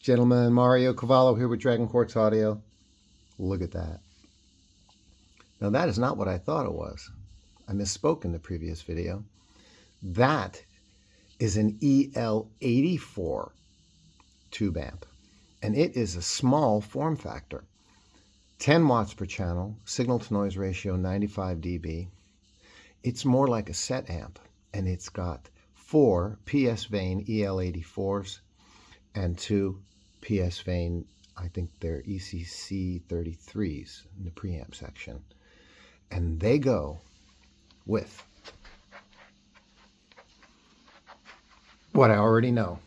Gentlemen, Mario Cavallo here with Dragon Quartz Audio. Look at that. Now that is not what I thought it was. I misspoke in the previous video. That is an EL84 tube amp, and it is a small form factor. 10 watts per channel, signal to noise ratio 95 dB. It's more like a set amp, and it's got 4 PSVANE EL84s and 2 PSVANE, I think they're ECC 33s in the preamp section. And they go with what I already know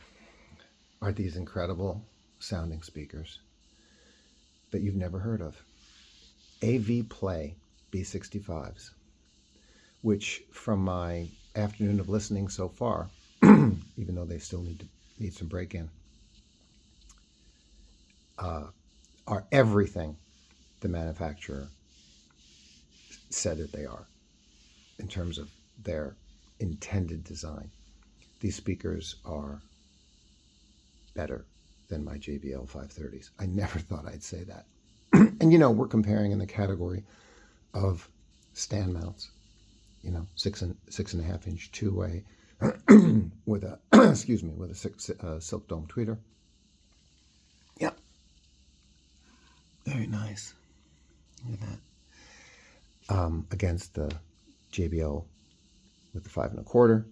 are these incredible sounding speakers that you've never heard of. AVPLAY B65s, which from my afternoon of listening so far, even though they still need some break-in, are everything the manufacturer said that they are in terms of their intended design. These speakers are better than my JBL 530s. I never thought I'd say that. And you know, we're comparing in the category of stand mounts, you know, 6.5 inch two-way with a excuse me, with a silk dome tweeter. Yep. Very nice. Look at that. Against the JBL with the 5 1/4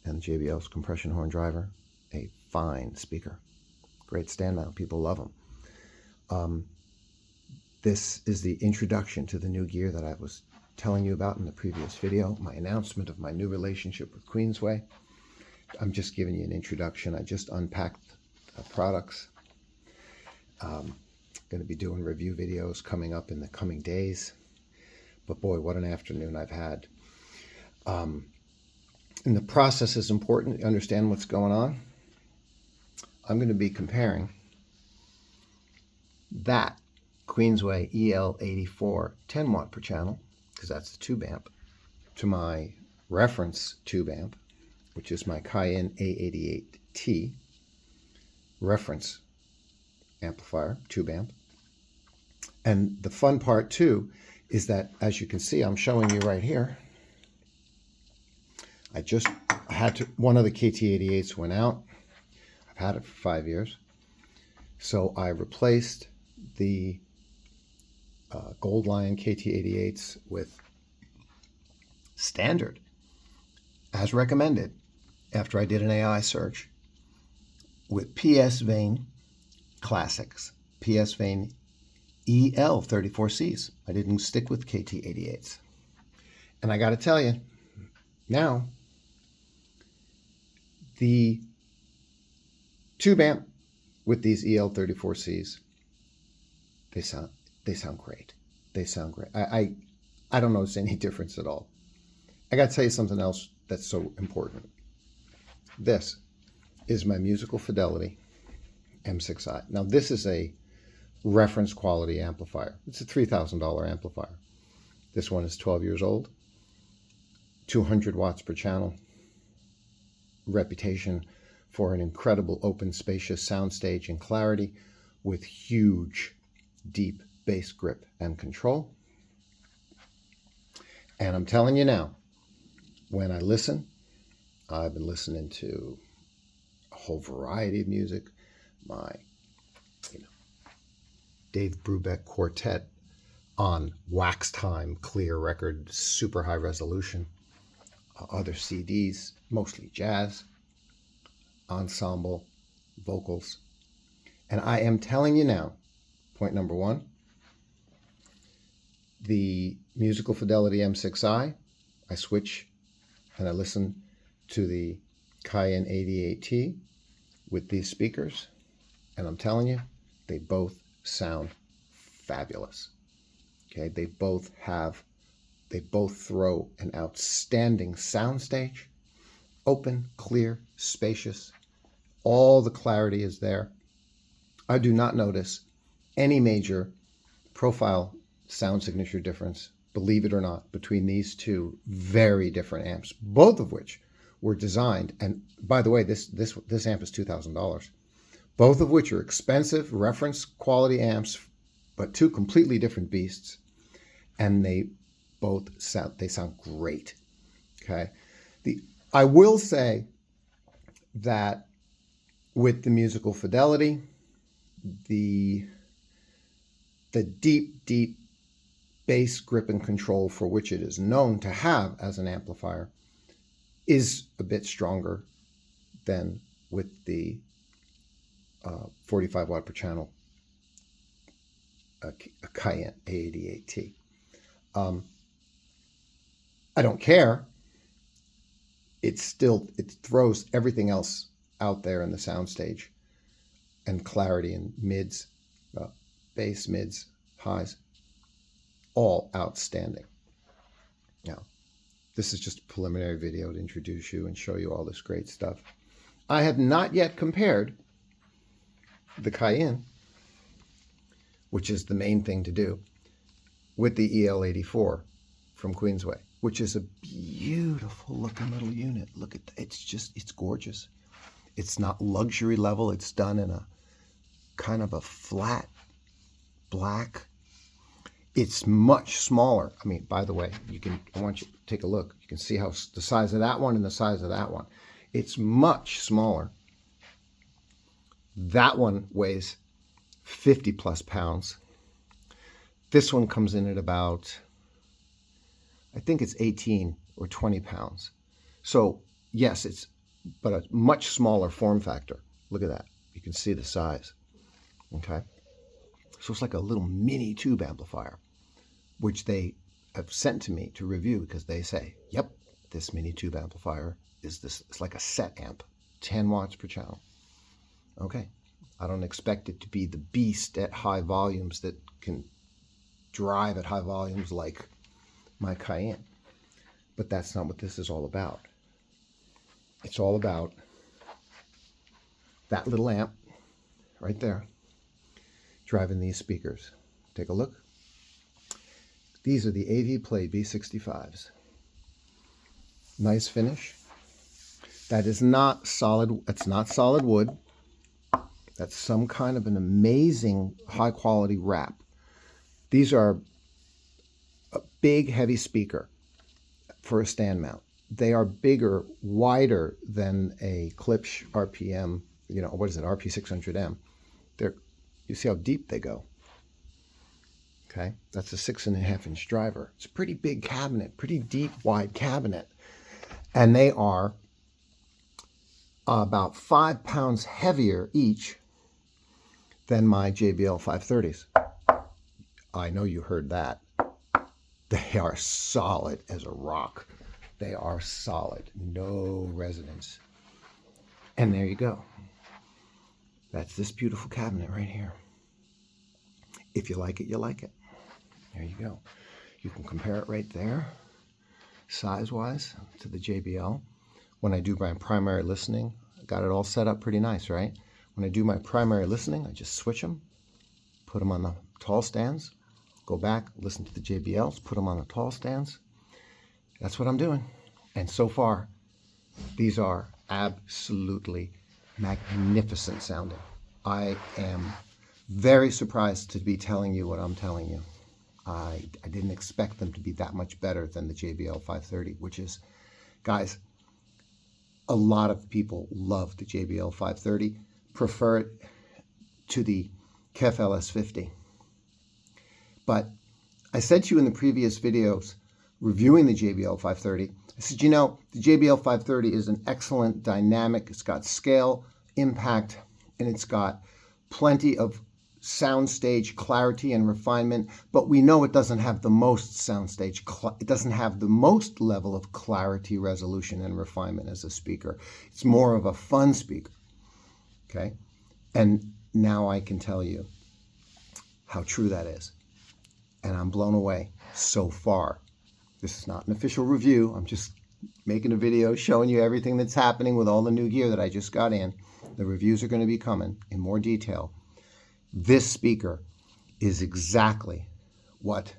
and JBL's compression horn driver. A fine speaker. Great stand mount. People love them. This is the introduction to the new gear that I was telling you about in the previous video. My announcement of my new relationship with QueensWay. I'm just giving you an introduction. I just unpacked products. Going to be doing review videos coming up in the coming days. But boy, what an afternoon I've had. And the process is important to understand what's going on. I'm going to be comparing that QueenWay EL84 10 watt per channel, because that's the tube amp, to my reference tube amp, which is my Cayin A88T Reference amplifier, tube amp. And the fun part too is that, as you can see, I'm showing you right here, I had to, one of the KT88s went out. I've had it for 5 years. So I replaced the Gold Lion KT88s with standard, as recommended, after I did an AI search, with PSVANE classics, PSVANE EL34Cs. I didn't stick with KT88s. And I got to tell you, now, the tube amp with these EL34Cs, they sound great. They sound great. I don't notice any difference at all. I got to tell you something else that's so important. This is my musical fidelity M6i. Now this is a reference quality amplifier. It's a $3,000 amplifier. This one is 12 years old, 200 watts per channel, reputation for an incredible open, spacious soundstage and clarity with huge, deep bass grip and control. And I'm telling you now, when I listen, I've been listening to a whole variety of music. My, Dave Brubeck Quartet on Wax Time clear record, super high resolution. Other CDs, mostly jazz, ensemble, vocals. And I am telling you now, point number one, the musical fidelity M6i, I switch and I listen to the Cayin A88T with these speakers, and I'm telling you, they both sound fabulous. Okay, they both throw an outstanding soundstage, open, clear, spacious. All the clarity is there. I do not notice any major profile sound signature difference, believe it or not, between these two very different amps, both of which were designed. And by the way, this amp is $2,000. both of which are expensive reference quality amps, but two completely different beasts. And they both sound great. Okay. I will say that with the musical fidelity, the deep bass grip and control for which it is known to have as an amplifier is a bit stronger than with the 45 watt per channel Cayin A88T. I don't care. It throws everything else out there in the soundstage, and clarity and mids, bass, mids, highs, all outstanding. Now, this is just a preliminary video to introduce you and show you all this great stuff. I have not yet compared the Cayin, which is the main thing to do, with the EL84 from QueensWay, which is a beautiful looking little unit. Look at it's gorgeous. It's not luxury level. It's done in a kind of a flat black. It's much smaller. I mean, by the way, I want you to take a look. You can see how the size of that one and the size of that one. It's much smaller. That one weighs 50 plus pounds. This one comes in at about, I think it's 18 or 20 pounds. So yes, but a much smaller form factor. Look at that. You can see the size. Okay. So it's like a little mini tube amplifier, which they have sent to me to review because they say, yep, this mini tube amplifier it's like a set amp, 10 watts per channel. Okay. I don't expect it to be the beast at high volumes that can drive at high volumes like my Cayin, but that's not what this is all about. It's all about that little amp right there driving these speakers. Take a look. These are the AVPLAY B65s. Nice finish. That is not solid. It's not solid wood. That's some kind of an amazing high quality wrap. These are a big heavy speaker for a stand mount. They are bigger, wider than a Klipsch RPM, what is it, RP600M. You see how deep they go. Okay, that's a 6.5 inch driver. It's a pretty big cabinet, pretty deep, wide cabinet. And they are about 5 pounds heavier each than my JBL 530s. I know you heard that. They are solid as a rock. They are solid, no resonance. And there you go. That's this beautiful cabinet right here. If you like it, you like it. There you go. You can compare it right there, size-wise, to the JBL. When I do my primary listening, I got it all set up pretty nice, right? When I do my primary listening, I just switch them, put them on the tall stands, go back, listen to the JBLs, put them on the tall stands. That's what I'm doing. And so far, these are absolutely magnificent sounding. I am very surprised to be telling you what I'm telling you. I didn't expect them to be that much better than the JBL 530, which is, guys, a lot of people love the JBL 530, prefer it to the KEF LS50. But I said to you in the previous videos reviewing the JBL 530, I said, the JBL 530 is an excellent dynamic. It's got scale, impact, and it's got plenty of soundstage clarity and refinement, but we know it doesn't have the most soundstage, it doesn't have the most level of clarity, resolution, and refinement as a speaker. It's more of a fun speaker, okay? And now I can tell you how true that is. And I'm blown away so far. This is not an official review. I'm just making a video showing you everything that's happening with all the new gear that I just got in. The reviews are going to be coming in more detail. This speaker is exactly what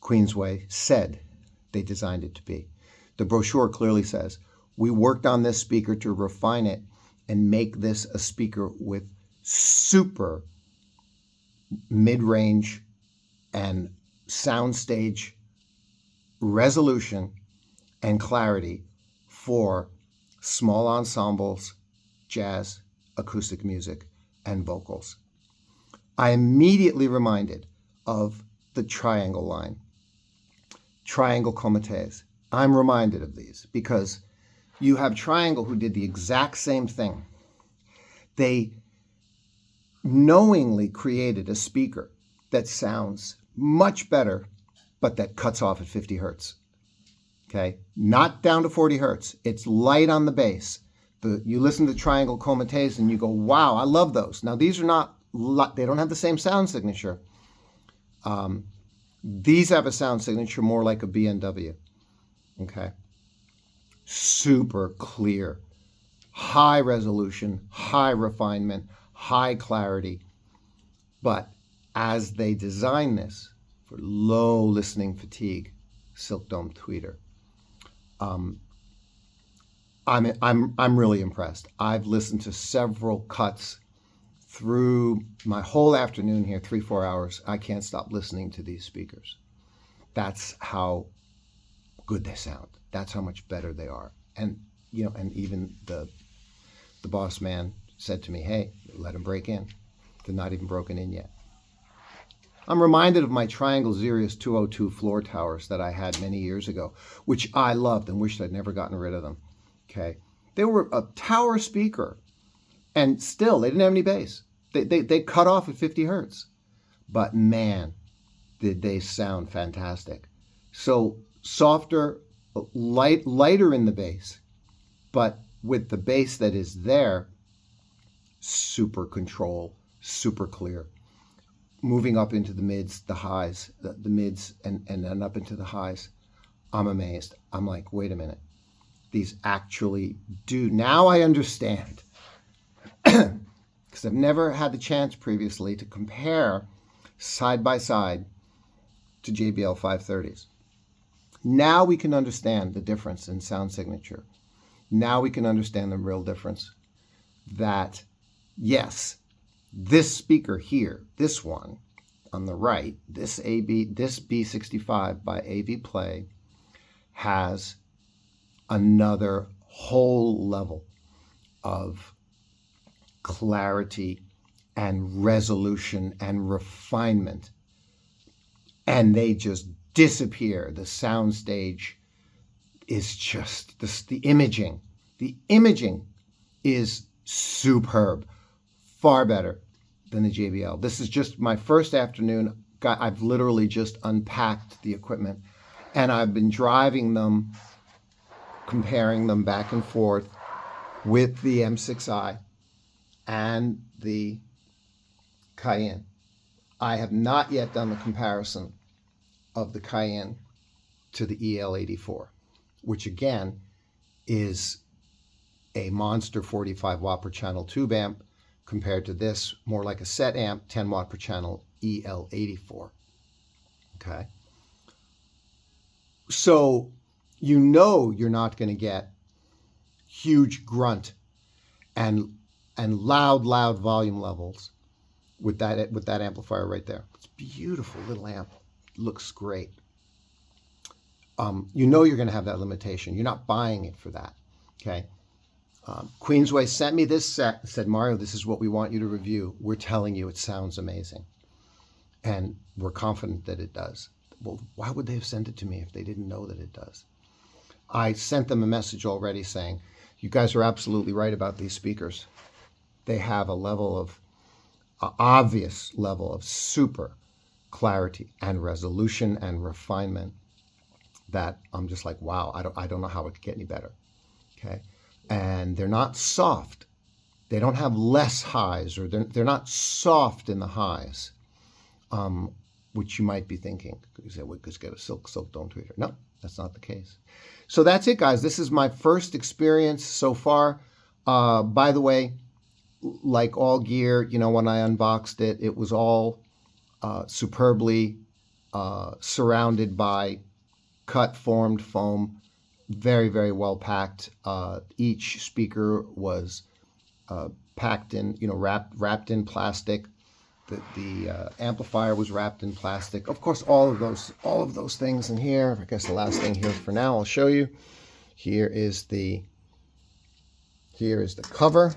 QueensWay said they designed it to be. The brochure clearly says, we worked on this speaker to refine it and make this a speaker with super mid-range and soundstage resolution and clarity for small ensembles, jazz, acoustic music, and vocals. I immediately reminded of the Triangle line, Triangle Comités. I'm reminded of these because you have Triangle who did the exact same thing. They knowingly created a speaker that sounds much better, but that cuts off at 50 hertz. Okay, not down to 40 hertz. It's light on the bass. You listen to Triangle Comités and you go, wow, I love those. Now, these are not, they don't have the same sound signature. These have a sound signature more like a B&W. Okay, super clear, high resolution, high refinement, high clarity. But as they design this for low listening fatigue, silk dome tweeter, I'm really impressed. I've listened to several cuts through my whole afternoon here, 3-4 hours. I can't stop listening to these speakers. That's how good they sound. That's how much better they are. And and even the boss man said to me, hey, let them break in. They're not even broken in yet. I'm reminded of my Triangle Xerius 202 floor towers that I had many years ago, which I loved and wished I'd never gotten rid of them. Okay, they were a tower speaker, and still they didn't have any bass. They cut off at 50 hertz, but man, did they sound fantastic. So softer, lighter in the bass, but with the bass that is there, super control, super clear. Moving up into the mids, the highs, the mids, and then up into the highs, I'm amazed. I'm like, wait a minute. These actually do. Now I understand. Because I've never had the chance previously to compare side by side to JBL 530s. Now we can understand the difference in sound signature. Now we can understand the real difference that, yes, this speaker here, this one on the right, this B65 by AVPLAY has another whole level of clarity and resolution and refinement, and they just disappear. The soundstage is just the imaging. The imaging is superb, far better than the JBL. This is just my first afternoon. I've literally just unpacked the equipment, and I've been driving them, comparing them back and forth with the M6i and the Cayin. I have not yet done the comparison of the Cayin to the EL84, which again is a monster 45 watt per channel tube amp compared to this more like a set amp 10 watt per channel EL84. Okay, so you're not going to get huge grunt and loud volume levels with that amplifier right there. It's a beautiful little amp. Looks great. You're going to have that limitation. You're not buying it for that. Okay. QueensWay sent me this set, said, Mario, this is what we want you to review. We're telling you it sounds amazing. And we're confident that it does. Well, why would they have sent it to me if they didn't know that it does? I sent them a message already saying, you guys are absolutely right about these speakers. They have a level of, obvious level of super clarity and resolution and refinement that I'm just like, wow, I don't know how it could get any better. Okay. And they're not soft. They don't have less highs, or they're not soft in the highs, which you might be thinking. You say, well, just get a silk dome tweeter. No, that's not the case. So that's it, guys. This is my first experience so far. By the way, like all gear, when I unboxed it, it was all superbly surrounded by cut formed foam. Very, very well packed. Each speaker was packed in, you know, wrapped in plastic. The amplifier was wrapped in plastic. Of course, all of those things in here. I guess the last thing here for now I'll show you. Here is the cover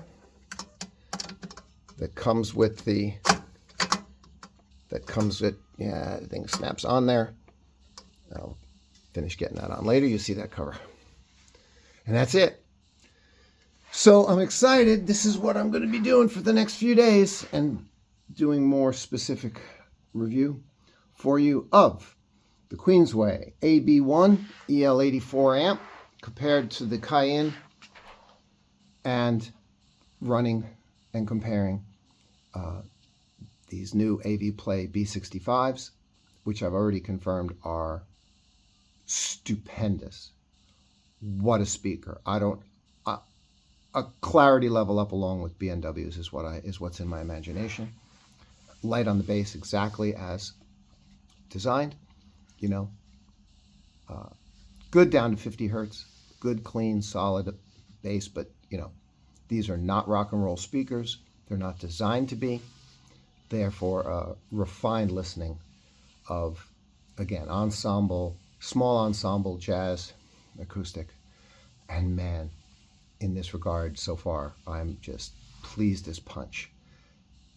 that comes with yeah, the thing snaps on there. I'll finish getting that on later. You see that cover. And that's it. So I'm excited. This is what I'm going to be doing for the next few days, and doing more specific review for you of the QueensWay AB1 EL84 amp compared to the Cayin, and running and comparing these new AVPLAY B65s, which I've already confirmed are stupendous. What a speaker. A clarity level up along with BNWs is what's in my imagination. Light on the bass exactly as designed, you know. Good down to 50 hertz, good, clean, solid bass, but, you know, these are not rock and roll speakers. They're not designed to be. Therefore, refined listening of, again, ensemble, small ensemble, jazz, acoustic, and man, in this regard so far, I'm just pleased as punch.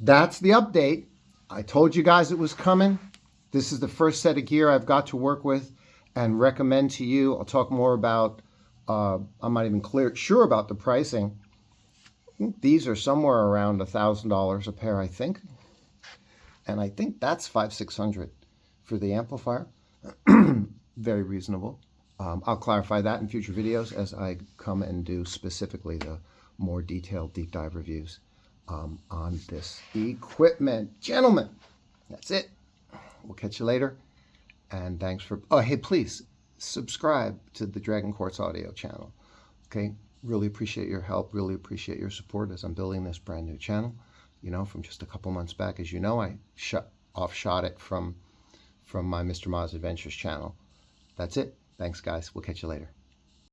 That's the update. I told you guys it was coming. This is the first set of gear I've got to work with and recommend to you. I'll talk more about, I'm not even sure about the pricing. These are somewhere around $1,000 a pair, I think. And I think that's $500-600 for the amplifier. Very reasonable. I'll clarify that in future videos as I come and do specifically the more detailed deep dive reviews on this equipment. Gentlemen, that's it. We'll catch you later. And thanks for, oh, hey, please subscribe to the Dragon Quartz Audio channel. Okay, really appreciate your help, really appreciate your support as I'm building this brand new channel. You know, from just a couple months back, as you know, I offshot it from my Mr. Moz Adventures channel. That's it. Thanks, guys. We'll catch you later.